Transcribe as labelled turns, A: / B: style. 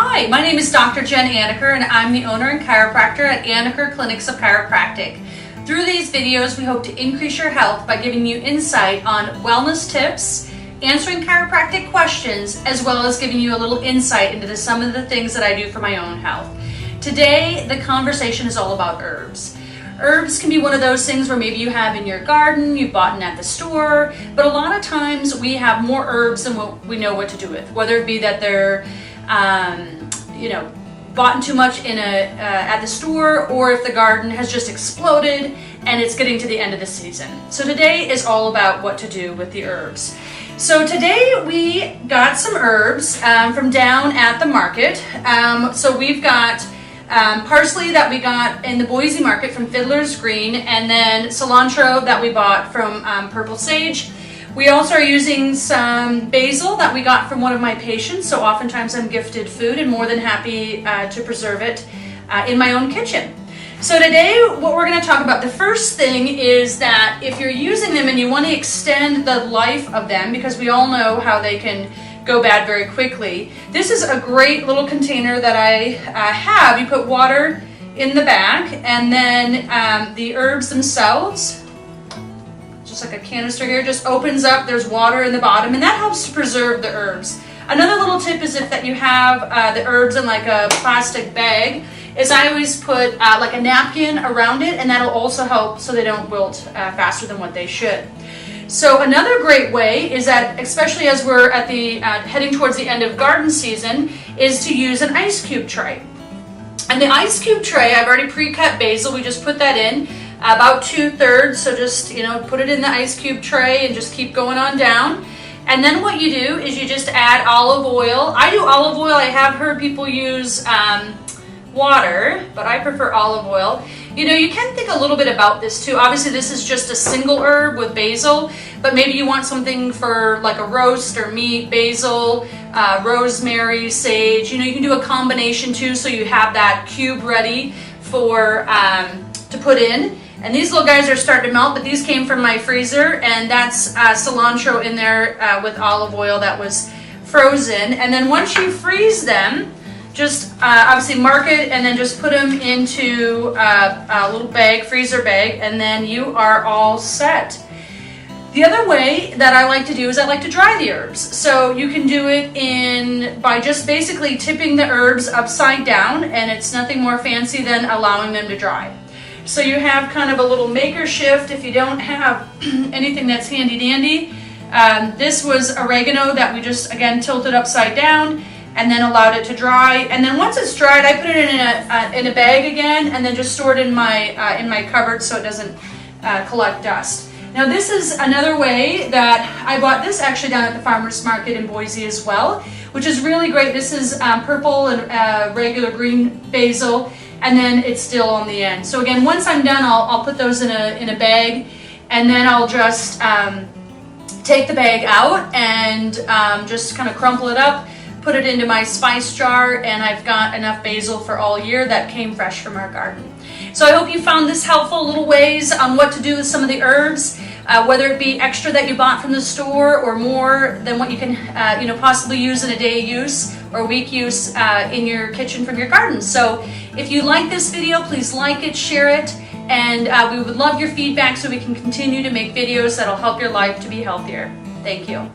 A: Hi, my name is Dr. Jen Anaker, and I'm the owner and chiropractor at Anaker Clinics of Chiropractic. Through these videos, we hope to increase your health by giving you insight on wellness tips, answering chiropractic questions, as well as giving you a little insight into some of the things that I do for my own health. Today, the conversation is all about herbs. Herbs can be one of those things where maybe you have in your garden, you've bought them at the store, but a lot of times we have more herbs than what we know what to do with, whether it be that they're bought too much at the store, or if the garden has just exploded and it's getting to the end of the season. So today is all about what to do with the herbs. So today we got some herbs from down at the market. So we've got parsley that we got in the Boise market from Fiddler's Green, and then cilantro that we bought from Purple Sage. We also are using some basil that we got from one of my patients, so oftentimes I'm gifted food and more than happy to preserve it in my own kitchen. So today what we're going to talk about, the first thing is that if you're using them and you want to extend the life of them, because we all know how they can go bad very quickly, this is a great little container that I have. You put water in the bag, and then the herbs themselves, just like a canister here, just opens up, there's water in the bottom, and that helps to preserve the herbs. Another little tip is if that you have the herbs in like a plastic bag, is I always put like a napkin around it, and that'll also help so they don't wilt faster than what they should. So another great way is that, especially as we're at the heading towards the end of garden season, is to use an ice cube tray. And the ice cube tray, I've already pre-cut basil, we just put that in. About 2/3, so just put it in the ice cube tray and just keep going on down. And then what you do is you just add olive oil. I do olive oil. I have heard people use water, but I prefer olive oil. You can think a little bit about this too. Obviously this is just a single herb with basil, but maybe you want something for like a roast or meat, basil, rosemary, sage. You can do a combination too, so you have that cube ready for to put in. And these little guys are starting to melt, but these came from my freezer, and that's cilantro in there with olive oil that was frozen. And then once you freeze them, just obviously mark it and then just put them into a little bag, freezer bag, and then you are all set. The other way that I like to do is I like to dry the herbs. So you can do it by just basically tipping the herbs upside down, and it's nothing more fancy than allowing them to dry. So you have kind of a little maker shift if you don't have anything that's handy dandy. This was oregano that we just, again, tilted upside down and then allowed it to dry. And then once it's dried, I put it in a bag again, and then just store it in my cupboard so it doesn't collect dust. Now this is another way that I bought this actually down at the farmer's market in Boise as well, which is really great. This is purple and regular green basil, and then it's still on the end. So again, once I'm done, I'll put those in a bag, and then I'll just take the bag out and just kind of crumple it up, put it into my spice jar, and I've got enough basil for all year that came fresh from our garden. So I hope you found this helpful, little ways on what to do with some of the herbs, whether it be extra that you bought from the store or more than what you can possibly use in a day use or week use in your kitchen from your garden. So if you like this video, please like it, share it, and we would love your feedback so we can continue to make videos that'll help your life to be healthier. Thank you.